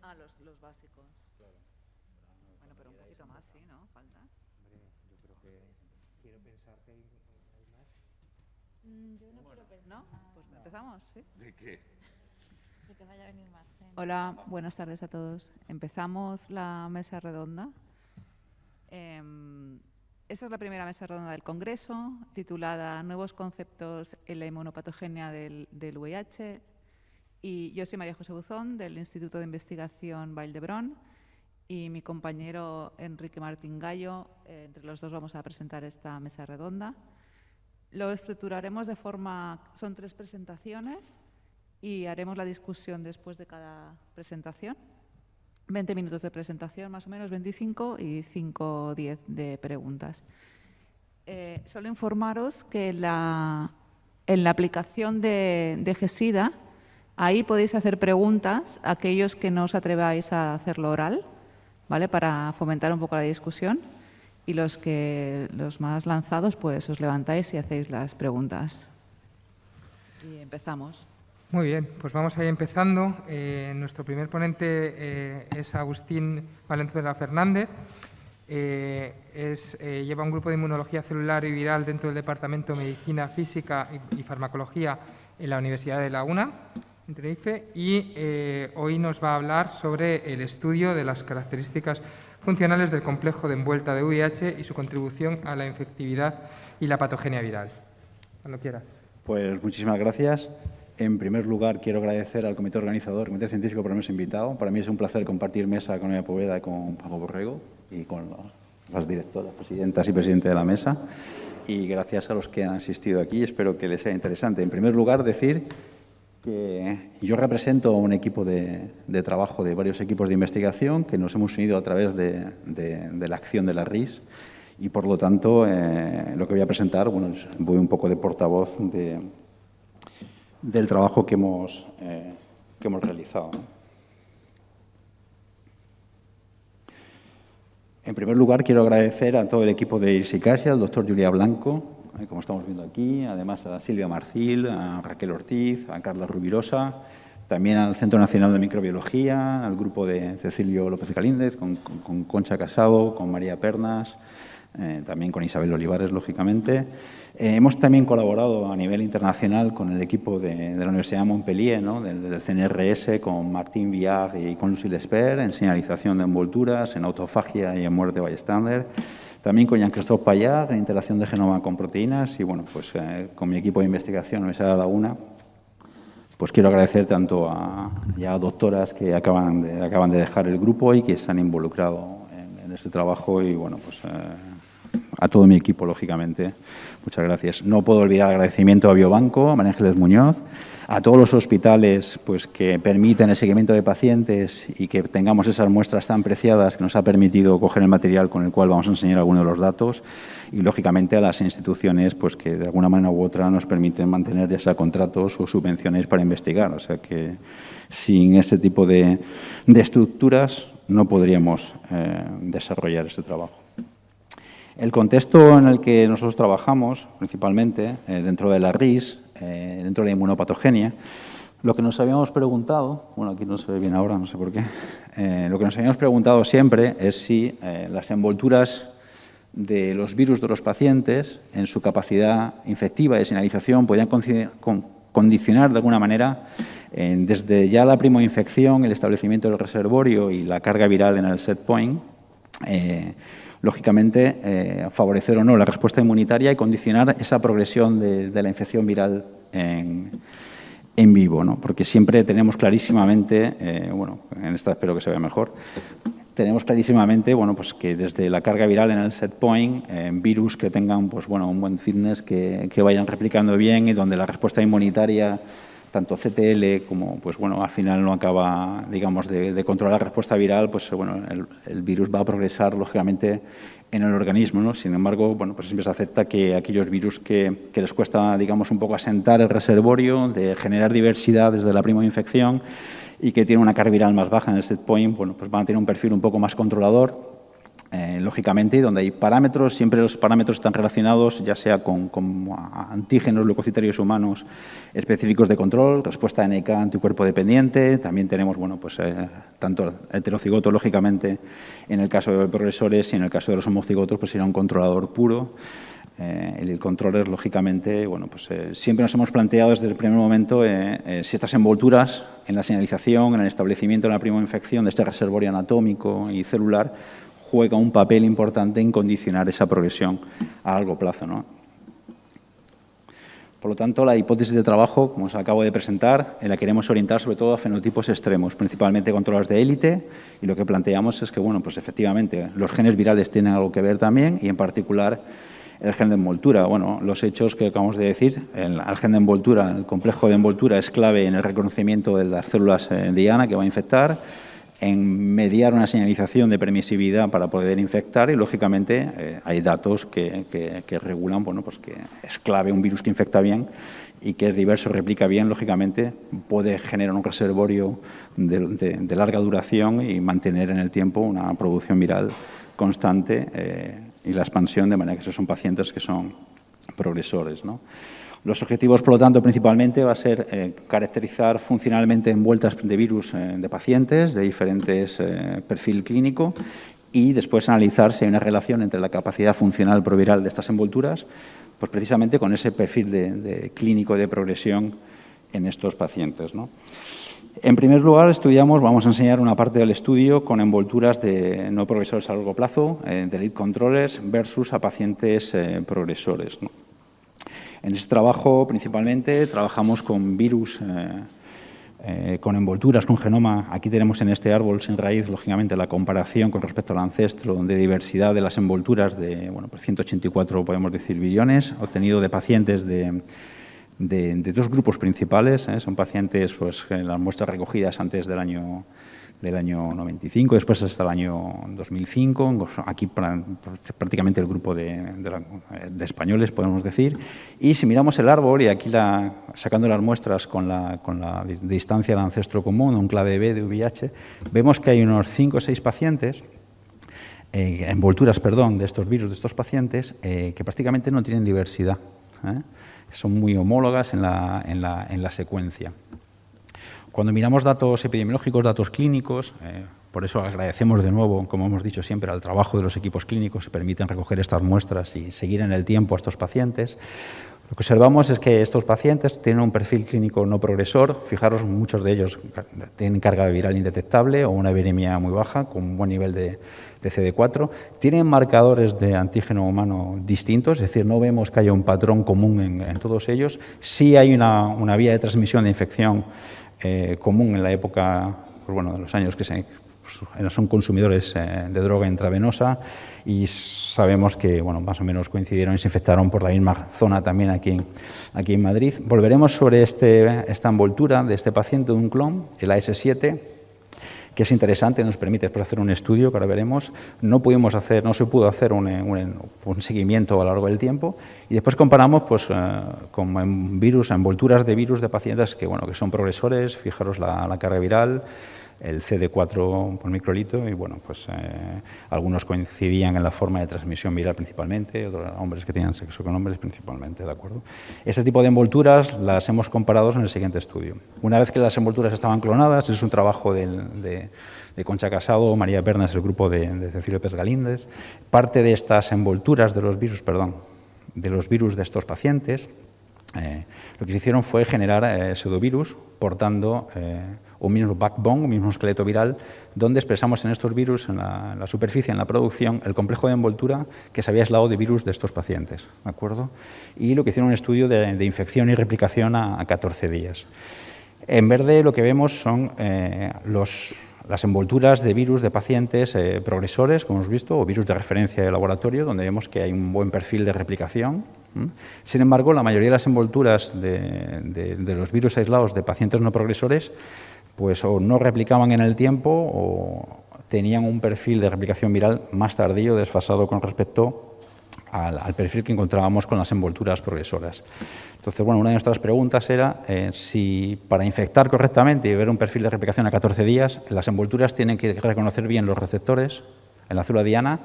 Ah, los básicos. Bueno, pero un poquito más, sí, ¿no? Falta. Hombre, yo creo que quiero pensar que hay más. Yo no quiero pensar. ¿No? Pues empezamos, ¿sí? ¿De qué? De que vaya a venir más gente. Hola, buenas tardes a todos. Empezamos la mesa redonda. Esta es la primera mesa redonda del Congreso, titulada Nuevos conceptos en la inmunopatogenia del VIH. Y yo soy María José Buzón, del Instituto de Investigación Vall d'Hebron, y mi compañero Enrique Martín Gallo. Entre los dos vamos a presentar esta mesa redonda. Lo estructuraremos de forma... Son 3 presentaciones y haremos la discusión después de cada presentación. 20 minutos de presentación, más o menos, 25, y 5 o 10 de preguntas. Solo informaros que en la aplicación de GESIDA, ahí podéis hacer preguntas a aquellos que no os atreváis a hacerlo oral, ¿vale? Para fomentar un poco la discusión. Y los más lanzados, pues os levantáis y hacéis las preguntas. Y empezamos. Muy bien, pues vamos a ir empezando. Nuestro primer ponente es Agustín Valenzuela Fernández. Lleva un grupo de inmunología celular y viral dentro del Departamento de Medicina Física y Farmacología en la Universidad de La UNA, en Tenerife, y hoy nos va a hablar sobre el estudio de las características funcionales del complejo de envuelta de VIH y su contribución a la infectividad y la patogenia viral. Cuando quieras. Pues muchísimas gracias. En primer lugar, quiero agradecer al comité organizador, comité científico, por habernos invitado. Para mí es un placer compartir mesa con Eva Poveda y con Paco Borrego y con las directoras, presidentas y presidente de la mesa. Y gracias a los que han asistido aquí. Espero que les sea interesante. En primer lugar, decir que yo represento un equipo de trabajo de varios equipos de investigación que nos hemos unido a través de la acción de la RIS y, por lo tanto, lo que voy a presentar, bueno, voy un poco de portavoz del trabajo que hemos realizado. En primer lugar, quiero agradecer a todo el equipo de IRSICASIA, al doctor Julià Blanco, como estamos viendo aquí, además a Silvia Marcil, a Raquel Ortiz, a Carla Rubirosa, también al Centro Nacional de Microbiología, al grupo de Cecilio López Galíndez, con Concha Casado, con María Pernas, también con Isabel Olivares, lógicamente. Hemos también colaborado a nivel internacional con el equipo de la Universidad de Montpellier, ¿no? del CNRS, con Martín Viag y con Lucille Esper, en señalización de envolturas, en autofagia y en muerte bystander. También con Jean-Christophe Payard, en interacción de genoma con proteínas. Y, bueno, pues con mi equipo de investigación, Universidad de La UNA, pues quiero agradecer tanto a doctoras que acaban de dejar el grupo y que se han involucrado en este trabajo y, bueno, pues a todo mi equipo, lógicamente. Muchas gracias. No puedo olvidar el agradecimiento a Biobanco, a María Ángeles Muñoz, a todos los hospitales pues, que permiten el seguimiento de pacientes y que tengamos esas muestras tan preciadas que nos ha permitido coger el material con el cual vamos a enseñar algunos de los datos y, lógicamente, a las instituciones pues, que de alguna manera u otra nos permiten mantener ya sea contratos o subvenciones para investigar. O sea que sin ese tipo de estructuras no podríamos desarrollar este trabajo. El contexto en el que nosotros trabajamos, principalmente, dentro de la RIS, dentro de la inmunopatogenia, lo que nos habíamos preguntado, bueno, aquí no se ve bien ahora, no sé por qué, lo que nos habíamos preguntado siempre es si las envolturas de los virus de los pacientes, en su capacidad infectiva de señalización, podían condicionar de alguna manera, desde ya la primoinfección, el establecimiento del reservorio y la carga viral en el set point, lógicamente, favorecer o no la respuesta inmunitaria y condicionar esa progresión de la infección viral en vivo, ¿no? Porque siempre tenemos clarísimamente, bueno, en esta espero que se vea mejor, tenemos clarísimamente, bueno, pues que desde la carga viral en el set point, virus que tengan, pues bueno, un buen fitness, que vayan replicando bien y donde la respuesta inmunitaria, tanto CTL como, pues bueno, al final no acaba, digamos, de controlar la respuesta viral, pues bueno, el virus va a progresar, lógicamente, en el organismo, ¿no? Sin embargo, bueno, pues siempre se acepta que aquellos virus que les cuesta, digamos, un poco asentar el reservorio, de generar diversidad desde la primoinfección y que tienen una carga viral más baja en el set point, bueno, pues van a tener un perfil un poco más controlador lógicamente, donde hay parámetros, siempre los parámetros están relacionados ya sea con antígenos leucocitarios humanos específicos de control, respuesta NK anticuerpo dependiente. También tenemos, bueno, pues, tanto heterocigoto, lógicamente, en el caso de progresores, y en el caso de los homocigotos, pues sería un controlador puro. El controller, lógicamente, bueno, pues, siempre nos hemos planteado desde el primer momento si estas envolturas en la señalización, en el establecimiento de la prima infección de este reservorio anatómico y celular, juega un papel importante en condicionar esa progresión a largo plazo, ¿no? Por lo tanto, la hipótesis de trabajo, como os acabo de presentar, la queremos orientar sobre todo a fenotipos extremos, principalmente controladores de élite, y lo que planteamos es que, bueno, pues efectivamente, los genes virales tienen algo que ver también, y en particular el gen de envoltura. Bueno, los hechos que acabamos de decir, el gen de envoltura, el complejo de envoltura es clave en el reconocimiento de las células diana que va a infectar, en mediar una señalización de permisividad para poder infectar y, lógicamente, hay datos que regulan, bueno, pues que es clave un virus que infecta bien y que es diverso, replica bien, lógicamente, puede generar un reservorio de larga duración y mantener en el tiempo una producción viral constante y la expansión, de manera que esos son pacientes que son progresores, ¿no? Los objetivos, por lo tanto, principalmente va a ser caracterizar funcionalmente envueltas de virus de pacientes de diferentes perfil clínico y después analizar si hay una relación entre la capacidad funcional proviral de estas envolturas, pues precisamente con ese perfil de clínico de progresión en estos pacientes, ¿no? En primer lugar, vamos a enseñar una parte del estudio con envolturas de no progresores a largo plazo, de lead controllers versus a pacientes progresores, ¿no? En este trabajo, principalmente, trabajamos con virus, con envolturas, con genoma. Aquí tenemos en este árbol sin raíz, lógicamente, la comparación con respecto al ancestro de diversidad de las envolturas de, bueno, pues 184, podemos decir, billones, obtenido de pacientes de dos grupos principales. Son pacientes, pues, las muestras recogidas antes del año 95, después hasta el año 2005, aquí prácticamente el grupo de españoles, podemos decir. Y si miramos el árbol, y aquí sacando las muestras con la distancia del ancestro común, un clade B de VIH, vemos que hay unos 5 o 6 pacientes, envolturas, perdón, de estos virus, de estos pacientes, que prácticamente no tienen diversidad, son muy homólogas en la secuencia. Cuando miramos datos epidemiológicos, datos clínicos, por eso agradecemos de nuevo, como hemos dicho siempre, al trabajo de los equipos clínicos que permiten recoger estas muestras y seguir en el tiempo a estos pacientes. Lo que observamos es que estos pacientes tienen un perfil clínico no progresor. Fijaros, muchos de ellos tienen carga viral indetectable o una viremia muy baja, con un buen nivel de CD4. Tienen marcadores de antígeno humano distintos, es decir, no vemos que haya un patrón común en todos ellos. Sí hay una vía de transmisión de infección común en la época, pues bueno, de los años que son consumidores de droga intravenosa, y sabemos que, bueno, más o menos coincidieron y se infectaron por la misma zona también aquí en Madrid. Volveremos sobre esta envoltura de este paciente de un clon, el AS7, que es interesante, nos permite hacer un estudio que ahora veremos. No se pudo hacer un seguimiento a lo largo del tiempo, y después comparamos, pues, con envolturas de virus de pacientes que son progresores. Fijaros la carga viral, el CD4 por microlitro, y bueno, pues algunos coincidían en la forma de transmisión viral principalmente, otros hombres que tenían sexo con hombres principalmente, ¿de acuerdo? Este tipo de envolturas las hemos comparado en el siguiente estudio. Una vez que las envolturas estaban clonadas, es un trabajo de Concha Casado, María Pernas, el grupo de Cecilio Pérez Galíndez. Parte de estas envolturas de los virus de estos pacientes, lo que se hicieron fue generar pseudovirus portando un mismo backbone, un mismo esqueleto viral, donde expresamos en estos virus, en la superficie, en la producción, el complejo de envoltura que se había aislado de virus de estos pacientes, ¿de acuerdo? Y lo que hicieron un estudio de infección y replicación a 14 días. En verde lo que vemos son las envolturas de virus de pacientes progresores, como hemos visto, o virus de referencia de laboratorio, donde vemos que hay un buen perfil de replicación. Sin embargo, la mayoría de las envolturas de los virus aislados de pacientes no progresores, pues o no replicaban en el tiempo o tenían un perfil de replicación viral más tardío, desfasado con respecto al perfil que encontrábamos con las envolturas progresoras. Entonces, bueno, una de nuestras preguntas era si para infectar correctamente y ver un perfil de replicación a 14 días, las envolturas tienen que reconocer bien los receptores la célula diana,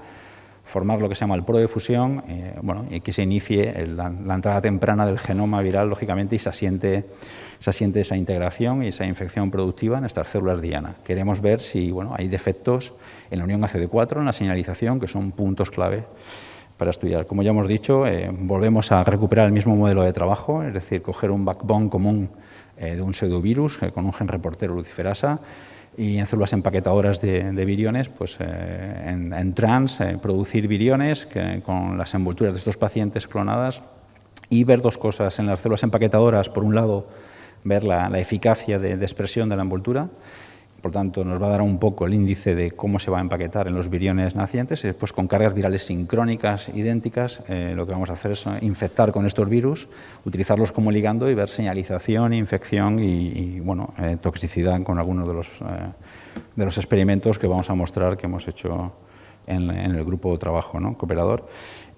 formar lo que se llama el poro de fusión, y que se inicie la entrada temprana del genoma viral, lógicamente, y se asiente esa integración y esa infección productiva en estas células diana. Queremos ver si hay defectos en la unión ACD4, en la señalización, que son puntos clave para estudiar. Como ya hemos dicho, volvemos a recuperar el mismo modelo de trabajo, es decir, coger un backbone común de un pseudovirus con un gen reportero luciferasa y en células empaquetadoras de viriones, pues en trans, producir viriones con las envolturas de estos pacientes clonadas y ver dos cosas. En las células empaquetadoras, por un lado, ver la eficacia de expresión de la envoltura. Por tanto, nos va a dar un poco el índice de cómo se va a empaquetar en los viriones nacientes y después con cargas virales sincrónicas idénticas lo que vamos a hacer es infectar con estos virus, utilizarlos como ligando y ver señalización, infección y toxicidad con algunos de los experimentos que vamos a mostrar que hemos hecho en el grupo de trabajo, ¿no?, cooperador.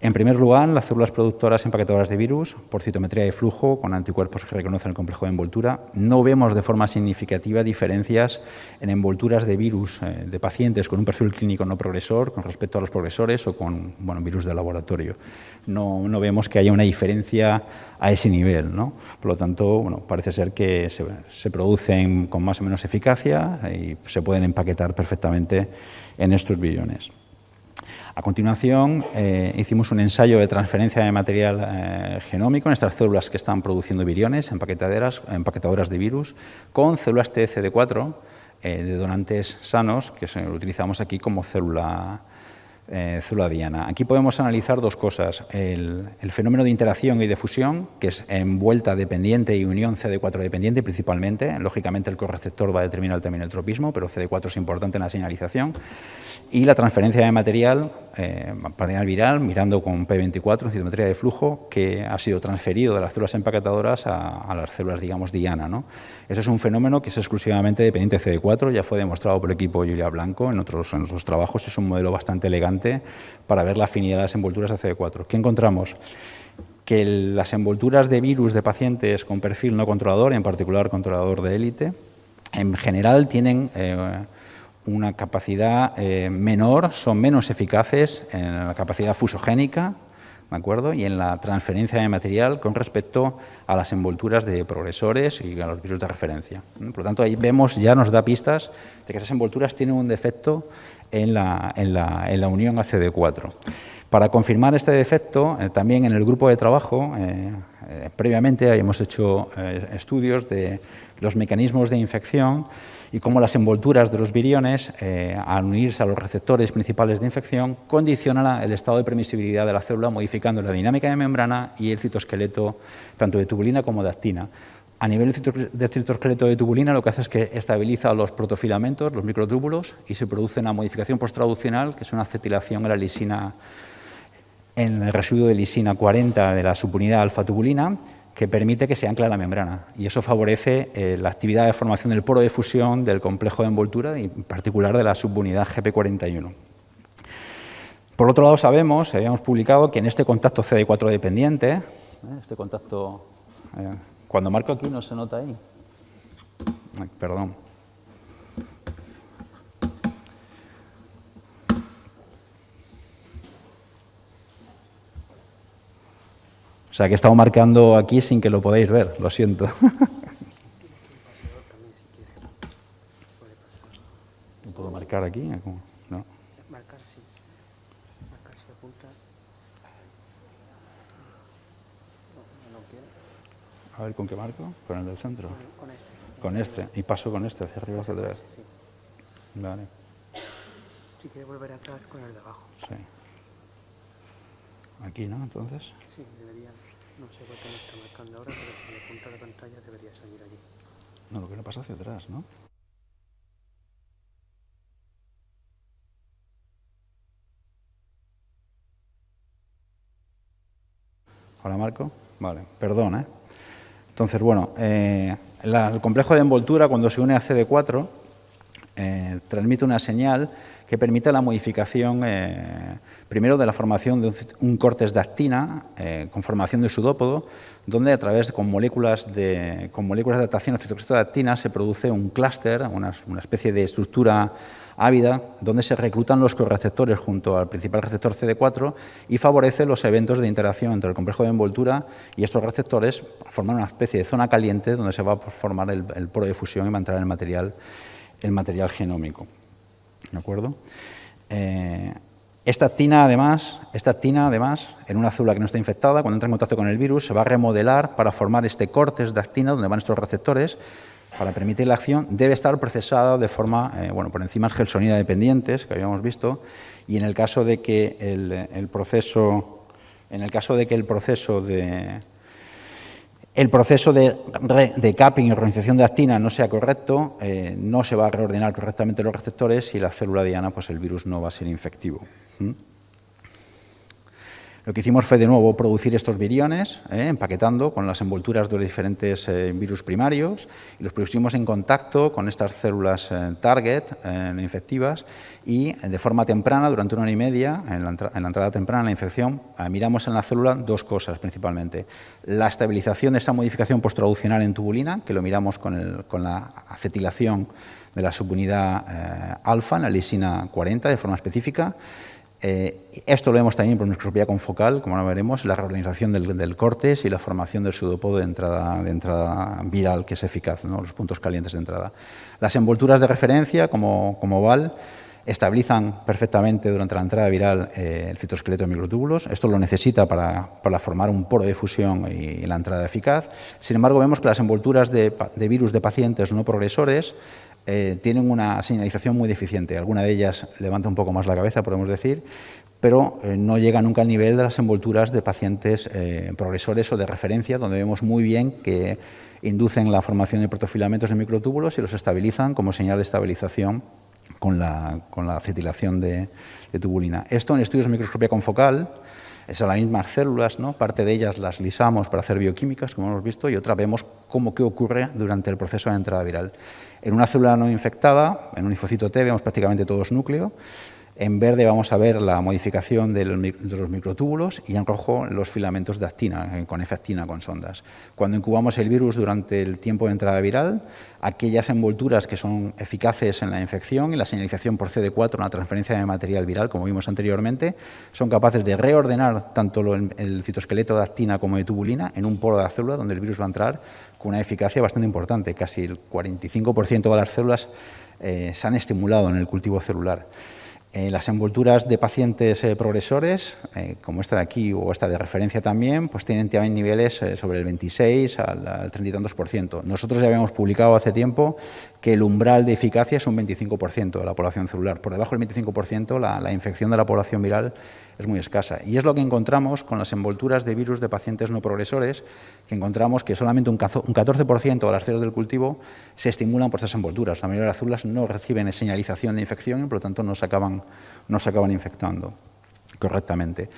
En primer lugar, las células productoras empaquetadoras de virus, por citometría de flujo, con anticuerpos que reconocen el complejo de envoltura, no vemos de forma significativa diferencias en envolturas de virus de pacientes con un perfil clínico no progresor con respecto a los progresores o con virus de laboratorio. No vemos que haya una diferencia a ese nivel, ¿no? Por lo tanto, parece ser que se producen con más o menos eficacia y se pueden empaquetar perfectamente en estos viriones. A continuación, hicimos un ensayo de transferencia de material genómico en estas células que están produciendo viriones, empaquetadoras de virus, con células TCD4 de donantes sanos, que lo utilizamos aquí como célula diana. Aquí podemos analizar dos cosas, el fenómeno de interacción y de fusión, que es envuelta dependiente y unión CD4 dependiente principalmente. Lógicamente el correceptor va a determinar también el tropismo, pero CD4 es importante en la señalización. Y la transferencia de material viral, mirando con P24 en citometría de flujo, que ha sido transferido de las células empaquetadoras a las células, digamos, diana, ¿no? Eso es un fenómeno que es exclusivamente dependiente de CD4, ya fue demostrado por el equipo de Julia Blanco en otros trabajos, es un modelo bastante elegante para ver la afinidad de las envolturas a CD4. ¿Qué encontramos? Que las envolturas de virus de pacientes con perfil no controlador, en particular controlador de élite, en general tienen una capacidad menor, son menos eficaces en la capacidad fusogénica, ¿de acuerdo?, y en la transferencia de material con respecto a las envolturas de progresores y a los virus de referencia. Por lo tanto, ahí vemos, ya nos da pistas de que esas envolturas tienen un defecto en la unión ACD4. Para confirmar este defecto, también en el grupo de trabajo, previamente hemos hecho estudios de los mecanismos de infección y cómo las envolturas de los viriones, al unirse a los receptores principales de infección, condicionan el estado de permisibilidad de la célula, modificando la dinámica de membrana y el citoesqueleto, tanto de tubulina como de actina. A nivel de citoesqueleto de tubulina, lo que hace es que estabiliza los protofilamentos, los microtúbulos, y se produce una modificación posttraduccional, que es una acetilación en la lisina, en el residuo de lisina 40 de la subunidad alfa-tubulina, que permite que se ancle a la membrana, y eso favorece la actividad de formación del poro de fusión del complejo de envoltura, y en particular de la subunidad GP41. Por otro lado, sabemos, habíamos publicado que en este contacto CD4 dependiente, este contacto, cuando marco aquí no se nota ahí, perdón. O sea, que he estado marcando aquí sin que lo podáis ver, lo siento. ¿Puedo marcar aquí? ¿No? Marcar sí. Marcar si apunta. No quiero. A ver, ¿con qué marco? ¿Con el del centro? Con este. Con este. Y paso con este hacia arriba, hacia atrás. Sí. Vale. Si quiere volver atrás, con el de abajo. Sí. Aquí, ¿no? Entonces. Sí, debería. No sé por qué me está marcando ahora, pero si le apunta la pantalla debería salir allí. No, lo que le pasa hacia atrás, ¿no? ¿Ahora marco? Vale, perdón, ¿eh? Entonces, bueno, el complejo de envoltura, cuando se une a CD4, transmite una señal que permite la modificación, primero, de la formación de un cortes de actina con formación de pseudópodo, donde a través con moléculas de adaptación al citocromato de actina se produce un clúster, una especie de estructura ávida, donde se reclutan los correceptores junto al principal receptor CD4 y favorece los eventos de interacción entre el complejo de envoltura y estos receptores, forman una especie de zona caliente donde se va a formar el poro de fusión y va a entrar el material genómico. ¿De acuerdo? Esta actina, además, en una célula que no está infectada, cuando entra en contacto con el virus, se va a remodelar para formar este córtex de actina donde van estos receptores. Para permitir la acción, debe estar procesada de forma, por enzimas gelsonina dependientes, que habíamos visto, y en el caso de que el proceso de capping y organización de actina no sea correcto, no se va a reordenar correctamente los receptores y la célula diana, pues el virus no va a ser infectivo. Lo que hicimos fue, de nuevo, producir estos viriones, empaquetando con las envolturas de los diferentes virus primarios, y los pusimos en contacto con estas células target infectivas y, de forma temprana, durante 1 hora y media, en la entrada temprana de la infección, miramos en la célula 2 cosas principalmente. La estabilización de esa modificación posttraduccional en tubulina, que lo miramos con la acetilación de la subunidad alfa, en la lisina 40, de forma específica. Esto lo vemos también por microscopía confocal, como ahora veremos, la reorganización del córtex y la formación del pseudopodo de entrada viral, que es eficaz, ¿no? Los puntos calientes de entrada. Las envolturas de referencia, como VAL, estabilizan perfectamente durante la entrada viral el citoesqueleto de microtúbulos. Esto lo necesita para formar un poro de fusión y la entrada eficaz. Sin embargo, vemos que las envolturas de virus de pacientes no progresores tienen una señalización muy deficiente. Alguna de ellas levanta un poco más la cabeza, podemos decir, pero no llega nunca al nivel de las envolturas de pacientes progresores o de referencia, donde vemos muy bien que inducen la formación de protofilamentos de microtúbulos y los estabilizan como señal de estabilización con la acetilación de tubulina. Esto en estudios de microscopía confocal, son las mismas células, ¿no? Parte de ellas las lisamos para hacer bioquímicas, como hemos visto, y otra vemos qué ocurre durante el proceso de entrada viral. En una célula no infectada, en un linfocito T, vemos prácticamente todos núcleo. En verde vamos a ver la modificación de los microtúbulos y en rojo los filamentos de actina, con F-actina con sondas. Cuando incubamos el virus durante el tiempo de entrada viral, aquellas envolturas que son eficaces en la infección y la señalización por CD4 en la transferencia de material viral, como vimos anteriormente, son capaces de reordenar tanto el citoesqueleto de actina como de tubulina en un poro de la célula donde el virus va a entrar con una eficacia bastante importante. Casi el 45% de las células se han estimulado en el cultivo celular. Las envolturas de pacientes progresores, como esta de aquí o esta de referencia también, pues tienen niveles sobre el 26 al 30 y tantos %. Nosotros ya habíamos publicado hace tiempo que el umbral de eficacia es un 25% de la población celular. Por debajo del 25% la infección de la población viral es muy escasa. Y es lo que encontramos con las envolturas de virus de pacientes no progresores, que encontramos que solamente un 14% de las células del cultivo se estimulan por estas envolturas. La mayoría de las células no reciben señalización de infección y, por lo tanto, no se acaban infectando correctamente.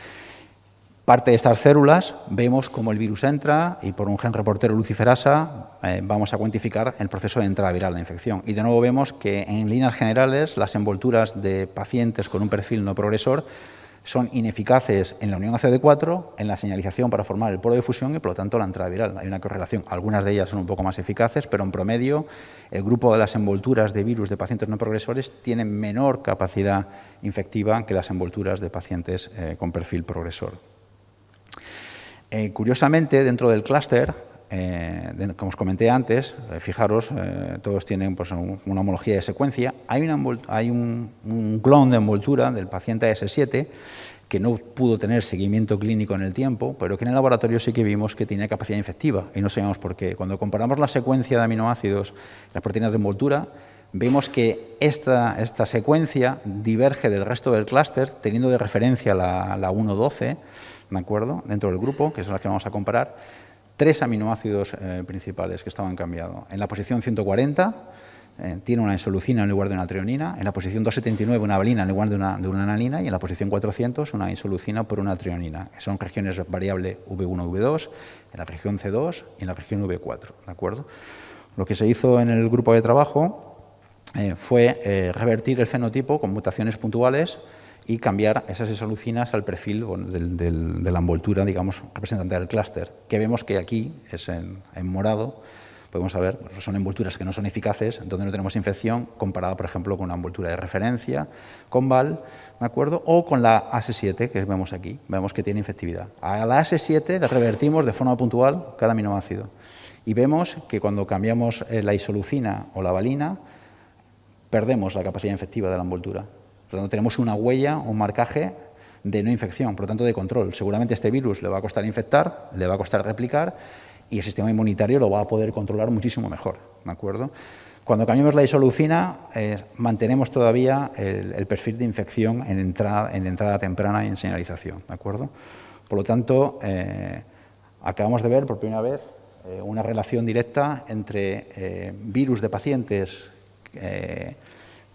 Parte de estas células vemos cómo el virus entra y por un gen reportero luciferasa vamos a cuantificar el proceso de entrada viral de la infección. Y de nuevo vemos que en líneas generales las envolturas de pacientes con un perfil no progresor son ineficaces en la unión a CD4, en la señalización para formar el poro de fusión y, por lo tanto, la entrada viral. Hay una correlación. Algunas de ellas son un poco más eficaces, pero en promedio el grupo de las envolturas de virus de pacientes no progresores tiene menor capacidad infectiva que las envolturas de pacientes con perfil progresor. Curiosamente, dentro del clúster, como os comenté antes, fijaros, todos tienen pues, una homología de secuencia. Hay un clon de envoltura del paciente AS7 que no pudo tener seguimiento clínico en el tiempo, pero que en el laboratorio sí que vimos que tenía capacidad infectiva y no sabíamos por qué. Cuando comparamos la secuencia de aminoácidos, las proteínas de envoltura, vemos que esta secuencia diverge del resto del clúster, teniendo de referencia la 1.12, ¿de acuerdo?, dentro del grupo, que son las que vamos a comparar. 3 aminoácidos principales que estaban cambiados. En la posición 140 tiene una isoleucina en lugar de una treonina, en la posición 279 una valina en lugar de una analina y en la posición 400 una isoleucina por una treonina. Son regiones variable V1 y V2, en la región C2 y en la región V4. ¿De acuerdo? Lo que se hizo en el grupo de trabajo fue revertir el fenotipo con mutaciones puntuales y cambiar esas isoleucinas al perfil de la envoltura, digamos, representante del clúster, que vemos que aquí es en morado. Podemos saber, pues son envolturas que no son eficaces, donde no tenemos infección, comparada, por ejemplo, con una envoltura de referencia, con VAL, ¿de acuerdo? O con la AS7, que vemos aquí, vemos que tiene infectividad. A la AS7 le revertimos de forma puntual cada aminoácido. Y vemos que cuando cambiamos la isoleucina o la valina, perdemos la capacidad infectiva de la envoltura. Por lo tanto, tenemos una huella, un marcaje de no infección, por lo tanto, de control. Seguramente este virus le va a costar infectar, le va a costar replicar, y el sistema inmunitario lo va a poder controlar muchísimo mejor, ¿de acuerdo? Cuando cambiamos la isoleucina, mantenemos todavía el perfil de infección en entrada temprana y en señalización, ¿de acuerdo? Por lo tanto, acabamos de ver por primera vez una relación directa entre virus de pacientes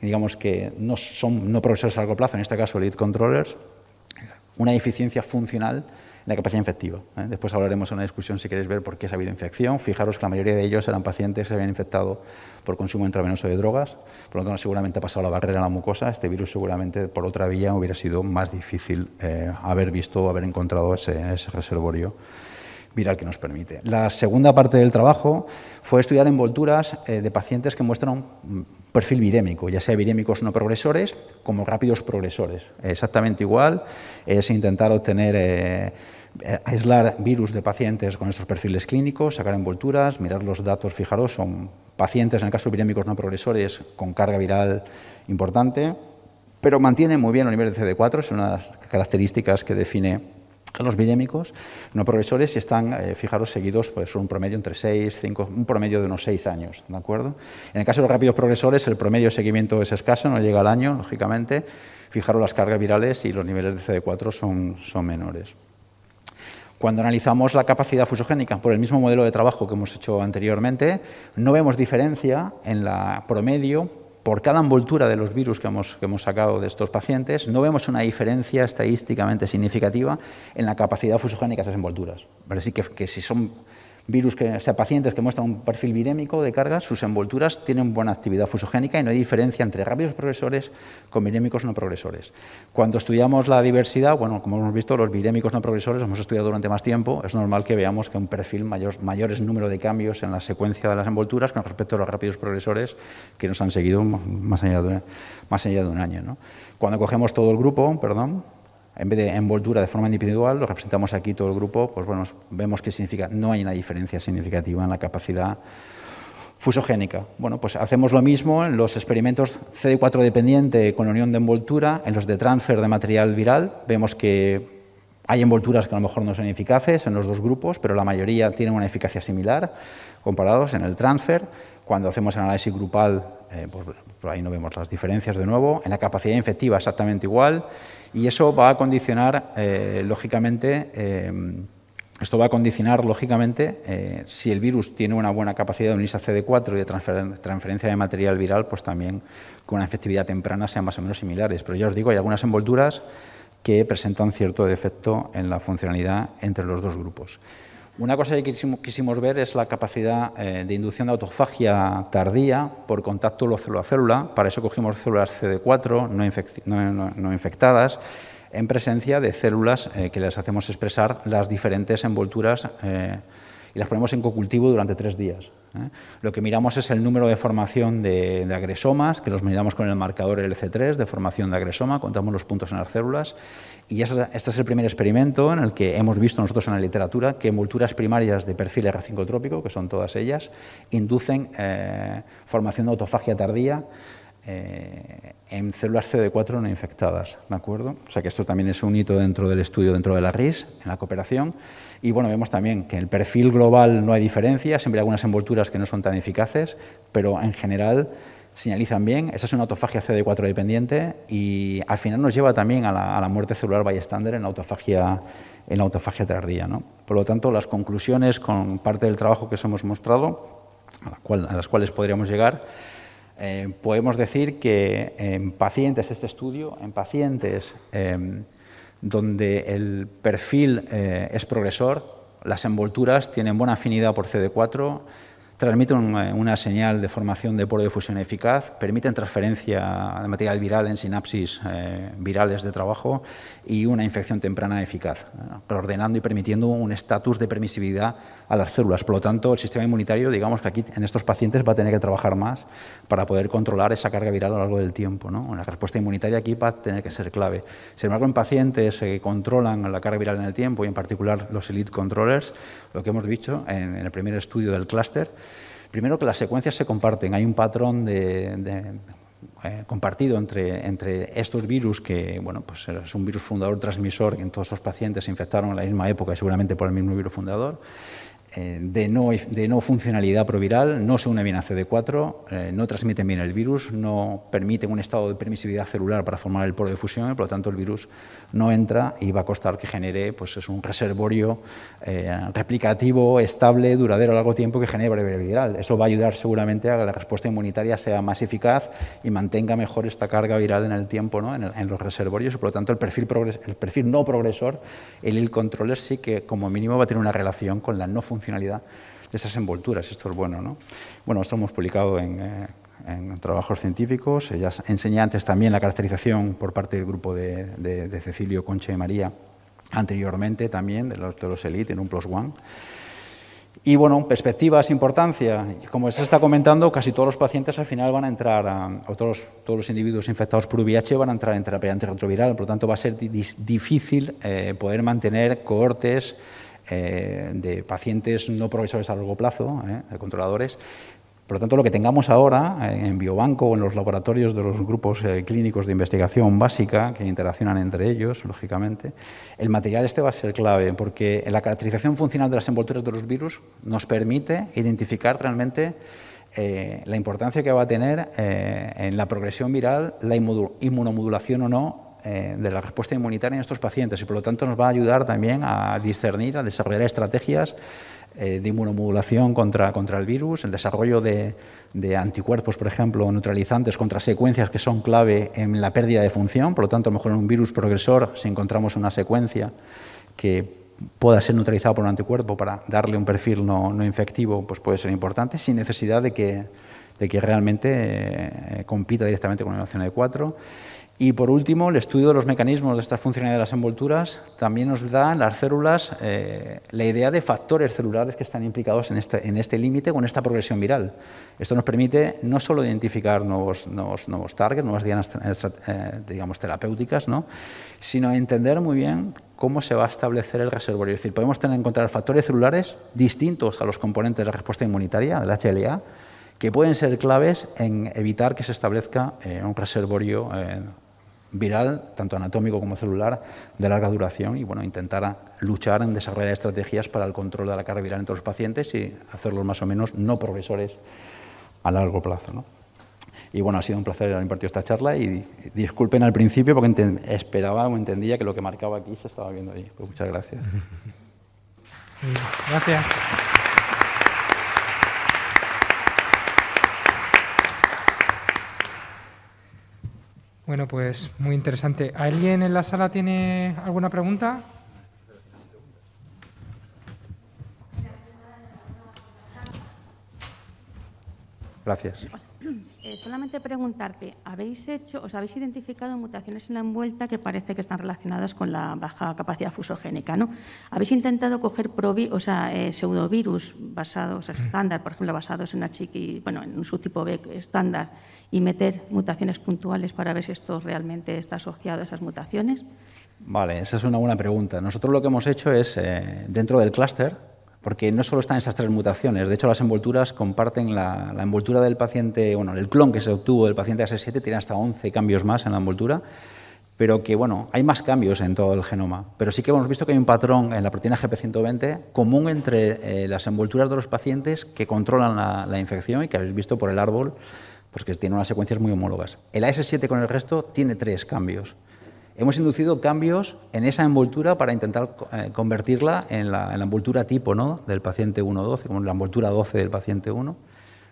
digamos que no progresores a largo plazo, en este caso lead controllers, una eficiencia funcional en la capacidad infectiva. Después hablaremos en una discusión si queréis ver por qué ha habido infección. Fijaros que la mayoría de ellos eran pacientes que se habían infectado por consumo intravenoso de drogas, por lo tanto seguramente ha pasado la barrera en la mucosa. Este virus seguramente por otra vía hubiera sido más difícil haber visto o haber encontrado ese reservorio viral que nos permite. La segunda parte del trabajo fue estudiar envolturas de pacientes que muestran un perfil virémico, ya sea virémicos no progresores como rápidos progresores. Exactamente igual, es intentar obtener, aislar virus de pacientes con estos perfiles clínicos, sacar envolturas, mirar los datos. Fijaros, son pacientes, en el caso de virémicos no progresores, con carga viral importante, pero mantienen muy bien los niveles de CD4, es una de las características que define a los virémicos no progresores, y están, fijaros, seguidos pues un promedio entre 6, 5, un promedio de unos 6 años, ¿de acuerdo? En el caso de los rápidos progresores, el promedio de seguimiento es escaso, no llega al año, lógicamente. Fijaros, las cargas virales y los niveles de CD4 son menores. Cuando analizamos la capacidad fusogénica por el mismo modelo de trabajo que hemos hecho anteriormente, no vemos diferencia en la promedio. Por cada envoltura de los virus que hemos sacado de estos pacientes, no vemos una diferencia estadísticamente significativa en la capacidad fusogénica de esas envolturas. Así que si son virus, pacientes que muestran un perfil virémico de carga, sus envolturas tienen buena actividad fusogénica y no hay diferencia entre rápidos progresores con virémicos no progresores. Cuando estudiamos la diversidad, bueno, como hemos visto, los virémicos no progresores hemos estudiado durante más tiempo, es normal que veamos que un perfil mayores número de cambios en la secuencia de las envolturas con respecto a los rápidos progresores que nos han seguido más allá de un año, ¿no? Cuando cogemos todo el grupo, en vez de envoltura de forma individual, lo representamos aquí todo el grupo, pues bueno, vemos que no hay una diferencia significativa en la capacidad fusogénica. Bueno, pues hacemos lo mismo en los experimentos CD4 dependiente con la unión de envoltura, en los de transfer de material viral. Vemos que hay envolturas que a lo mejor no son eficaces en los dos grupos, pero la mayoría tienen una eficacia similar comparados en el transfer. Cuando hacemos el análisis grupal, pues por ahí no vemos las diferencias de nuevo. En la capacidad infectiva exactamente igual. Y eso va a condicionar, lógicamente, si el virus tiene una buena capacidad de unirse a CD4 y de transferencia de material viral, pues también con una efectividad temprana sean más o menos similares. Pero ya os digo, hay algunas envolturas que presentan cierto defecto en la funcionalidad entre los dos grupos. Una cosa que quisimos ver es la capacidad de inducción de autofagia tardía por contacto célula-célula. Para eso cogimos células CD4 no infectadas en presencia de células que les hacemos expresar las diferentes envolturas y las ponemos en cocultivo durante 3 días. Lo que miramos es el número de formación de agresomas, que los miramos con el marcador LC3 de formación de agresoma, contamos los puntos en las células. Y este es el primer experimento en el que hemos visto nosotros en la literatura que envolturas primarias de perfil R5 trópico, que son todas ellas, inducen formación de autofagia tardía en células CD4 no infectadas, ¿de acuerdo? O sea que esto también es un hito dentro del estudio, dentro de la RIS, en la cooperación. Y bueno, vemos también que en el perfil global no hay diferencia, siempre hay algunas envolturas que no son tan eficaces, pero en general señalizan bien. Esa es una autofagia CD4 dependiente y al final nos lleva también a la muerte celular bystander en la autofagia tardía, ¿no? Por lo tanto, las conclusiones con parte del trabajo que os hemos mostrado, a las cuales podríamos llegar, podemos decir que en pacientes, en pacientes donde el perfil es progresor, las envolturas tienen buena afinidad por CD4, transmiten una señal de formación de poro de fusión eficaz, permiten transferencia de material viral en sinapsis virales de trabajo y una infección temprana eficaz, ordenando y permitiendo un estatus de permisividad a las células. Por lo tanto, el sistema inmunitario, digamos que aquí en estos pacientes va a tener que trabajar más para poder controlar esa carga viral a lo largo del tiempo, ¿no? Una respuesta inmunitaria aquí va a tener que ser clave. Sin embargo, en pacientes que controlan la carga viral en el tiempo y en particular los elite controllers, lo que hemos visto en el primer estudio del clúster, primero que las secuencias se comparten, hay un patrón compartido entre estos virus que, bueno, pues es un virus fundador transmisor que en todos esos pacientes se infectaron en la misma época y seguramente por el mismo virus fundador, de no funcionalidad proviral, no se unen bien a CD4, no transmiten bien el virus, no permiten un estado de permisividad celular para formar el poro de fusión y por lo tanto el virus no entra y va a costar que genere, pues es un reservorio replicativo, estable, duradero a largo tiempo que genere barrera viral. Eso va a ayudar seguramente a que la respuesta inmunitaria sea más eficaz y mantenga mejor esta carga viral en el tiempo, ¿no? en los reservorios y por lo tanto el perfil no progresor, el IL controller sí que como mínimo va a tener una relación con la no funcionalidad de esas envolturas. Esto es bueno, ¿no? Bueno, esto lo hemos publicado en trabajos científicos. Ya enseñé antes también la caracterización por parte del grupo de Cecilio, Concha y María, anteriormente también, de los ELITE en un +1. Y, bueno, perspectivas, importancia. Como se está comentando, casi todos los pacientes al final van a entrar, o todos los individuos infectados por VIH van a entrar en terapia antirretroviral. Por lo tanto, va a ser difícil poder mantener cohortes de pacientes no progresores a largo plazo, de controladores. Por lo tanto, lo que tengamos ahora en biobanco o en los laboratorios de los grupos clínicos de investigación básica, que interaccionan entre ellos, lógicamente, el material va a ser clave, porque la caracterización funcional de las envolturas de los virus nos permite identificar realmente la importancia que va a tener en la progresión viral, la inmunomodulación o no, de la respuesta inmunitaria en estos pacientes y, por lo tanto, nos va a ayudar también a discernir, a desarrollar estrategias de inmunomodulación contra el virus, el desarrollo de anticuerpos, por ejemplo, neutralizantes contra secuencias que son clave en la pérdida de función. Por lo tanto, a lo mejor en un virus progresor, si encontramos una secuencia que pueda ser neutralizada por un anticuerpo para darle un perfil no infectivo, pues puede ser importante, sin necesidad de que realmente compita directamente con la inacción de 4. Y, por último, el estudio de los mecanismos de esta funcionalidad de las envolturas también nos da en las células la idea de factores celulares que están implicados en este límite o en esta progresión viral. Esto nos permite no solo identificar nuevos targets, nuevas dianas, digamos, terapéuticas, ¿no?, sino entender muy bien cómo se va a establecer el reservorio. Es decir, podemos encontrar factores celulares distintos a los componentes de la respuesta inmunitaria, del HLA, que pueden ser claves en evitar que se establezca un reservorio viral, tanto anatómico como celular, de larga duración y, bueno, intentar luchar en desarrollar estrategias para el control de la carga viral en todos los pacientes y hacerlos más o menos no progresores a largo plazo, ¿no? Y, bueno, ha sido un placer haber impartido esta charla y disculpen al principio porque esperaba o entendía que lo que marcaba aquí se estaba viendo allí. Pues muchas gracias. Gracias. Bueno, pues muy interesante. ¿Alguien en la sala tiene alguna pregunta? Gracias. Solamente preguntarte, ¿habéis identificado mutaciones en la envuelta que parece que están relacionadas con la baja capacidad fusogénica, ¿no? ¿Habéis intentado coger pseudovirus basados, estándar, por ejemplo, basados en en un subtipo B estándar y meter mutaciones puntuales para ver si esto realmente está asociado a esas mutaciones? Vale, esa es una buena pregunta. Nosotros lo que hemos hecho es, dentro del clúster, porque no solo están esas 3 mutaciones, de hecho las envolturas comparten la envoltura del paciente, bueno, el clon que se obtuvo del paciente AS7 tiene hasta 11 cambios más en la envoltura, pero que, bueno, hay más cambios en todo el genoma. Pero sí que hemos visto que hay un patrón en la proteína GP120 común entre las envolturas de los pacientes que controlan la infección y que habéis visto por el árbol, pues que tiene unas secuencias muy homólogas. El AS7 con el resto tiene 3 cambios. Hemos inducido cambios en esa envoltura para intentar convertirla en la envoltura tipo, ¿no?, del paciente 1-12, como la envoltura 12 del paciente 1.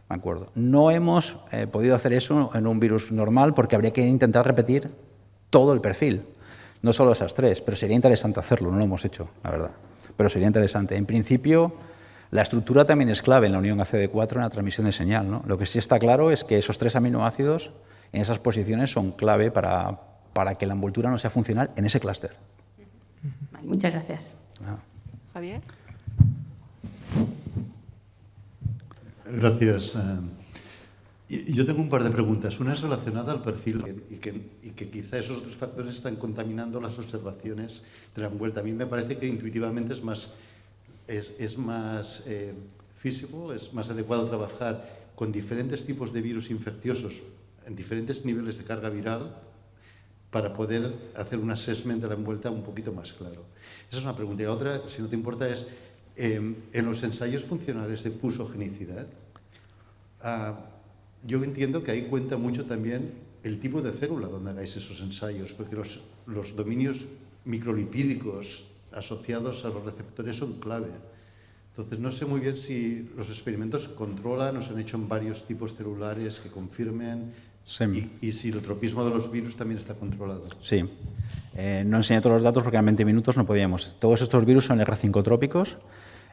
¿De acuerdo? No hemos podido hacer eso en un virus normal porque habría que intentar repetir todo el perfil, no solo esas 3, pero sería interesante hacerlo, no lo hemos hecho, la verdad. Pero sería interesante. En principio, La estructura también es clave en la unión ACD4 en la transmisión de señal, ¿no? Lo que sí está claro es que esos 3 aminoácidos en esas posiciones son clave para que la envoltura no sea funcional en ese clúster. Vale, muchas gracias. Javier. Gracias. Yo tengo un par de preguntas. Una es relacionada al perfil y que quizá esos 3 factores están contaminando las observaciones de la envuelta. A mí me parece que intuitivamente es más feasible, es más adecuado trabajar con diferentes tipos de virus infecciosos en diferentes niveles de carga viral para poder hacer un assessment de la envuelta un poquito más claro. Esa es una pregunta. Y la otra, si no te importa, es en los ensayos funcionales de fusogenicidad, yo entiendo que ahí cuenta mucho también el tipo de célula donde hagáis esos ensayos, porque los dominios microlipídicos asociados a los receptores son clave. Entonces, no sé muy bien si los experimentos controlan o se han hecho en varios tipos celulares que confirmen y si el tropismo de los virus también está controlado. Sí. No enseñé todos los datos porque en 20 minutos no podíamos. Todos estos virus son R5 trópicos.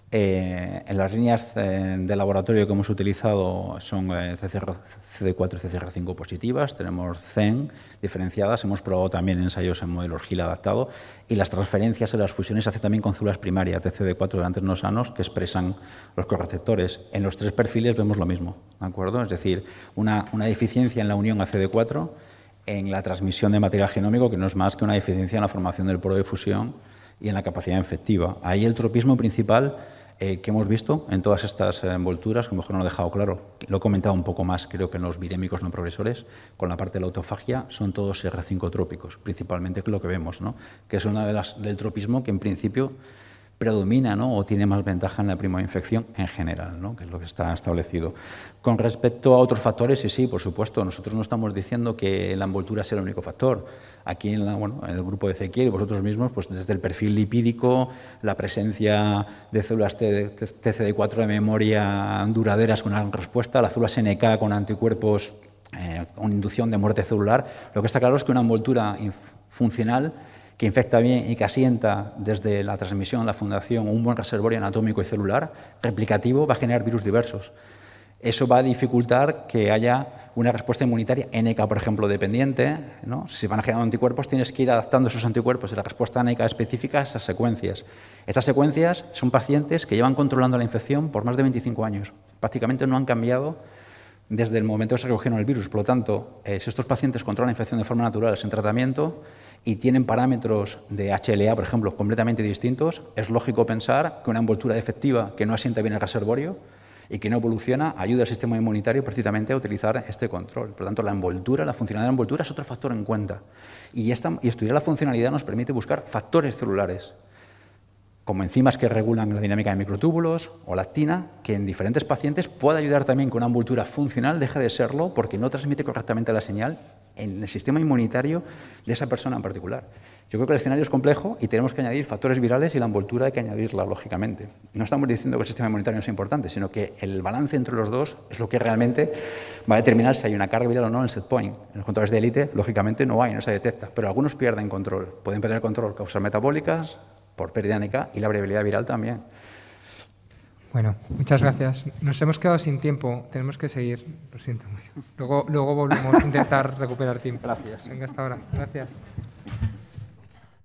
En las líneas de laboratorio que hemos utilizado son CD4 y CCR5 positivas, tenemos CEN diferenciadas, hemos probado también ensayos en modelos GIL adaptado y las transferencias en las fusiones se hacen también con células primarias de CD4 de antenos sanos que expresan los correceptores. En los 3 perfiles vemos lo mismo, ¿de acuerdo? Es decir, una deficiencia en la unión a CD4 en la transmisión de material genómico que no es más que una deficiencia en la formación del poro de fusión y en la capacidad infectiva. Ahí el tropismo principal que hemos visto en todas estas envolturas, que a lo mejor no lo he dejado claro, lo he comentado un poco más, creo que en los virémicos no progresores, con la parte de la autofagia, son todos R5 trópicos, principalmente lo que vemos, ¿no? Que es una de las del tropismo que en principio predomina, ¿no? O tiene más ventaja en la primera infección en general, ¿no? Que es lo que está establecido. Con respecto a otros factores, sí, por supuesto, nosotros no estamos diciendo que la envoltura sea el único factor. Aquí en el grupo de Ezequiel y vosotros mismos, pues desde el perfil lipídico, la presencia de células TCD4 de memoria duraderas con una respuesta, las células NK con anticuerpos con inducción de muerte celular, lo que está claro es que una envoltura funcional que infecta bien y que asienta desde la transmisión, la fundación, un buen reservorio anatómico y celular replicativo va a generar virus diversos. Eso va a dificultar que haya una respuesta inmunitaria NK, por ejemplo, dependiente, ¿no? Si van a generar anticuerpos, tienes que ir adaptando esos anticuerpos de la respuesta NK específica a esas secuencias. Estas secuencias son pacientes que llevan controlando la infección por más de 25 años. Prácticamente no han cambiado desde el momento que se recogieron el virus. Por lo tanto, si estos pacientes controlan la infección de forma natural sin tratamiento y tienen parámetros de HLA, por ejemplo, completamente distintos, es lógico pensar que una envoltura defectiva que no asienta bien el reservorio y que no evoluciona ayuda al sistema inmunitario precisamente a utilizar este control. Por lo tanto, la envoltura, la funcionalidad de la envoltura es otro factor en cuenta. Y estudiar la funcionalidad nos permite buscar factores celulares, como enzimas que regulan la dinámica de microtúbulos o lactina, que en diferentes pacientes puede ayudar también que una envoltura funcional deje de serlo porque no transmite correctamente la señal en el sistema inmunitario de esa persona en particular. Yo creo que el escenario es complejo y tenemos que añadir factores virales y la envoltura hay que añadirla, lógicamente. No estamos diciendo que el sistema inmunitario no sea importante, sino que el balance entre los dos es lo que realmente va a determinar si hay una carga viral o no en el set point. En los controles de élite, lógicamente, no hay, no se detecta, pero algunos pierden control. Pueden perder control por causas metabólicas, por pérdida NK y la variabilidad viral también. Bueno, muchas gracias. Nos hemos quedado sin tiempo, tenemos que seguir, lo siento mucho. Luego volvemos a intentar recuperar tiempo. Gracias. Venga, hasta ahora. Gracias.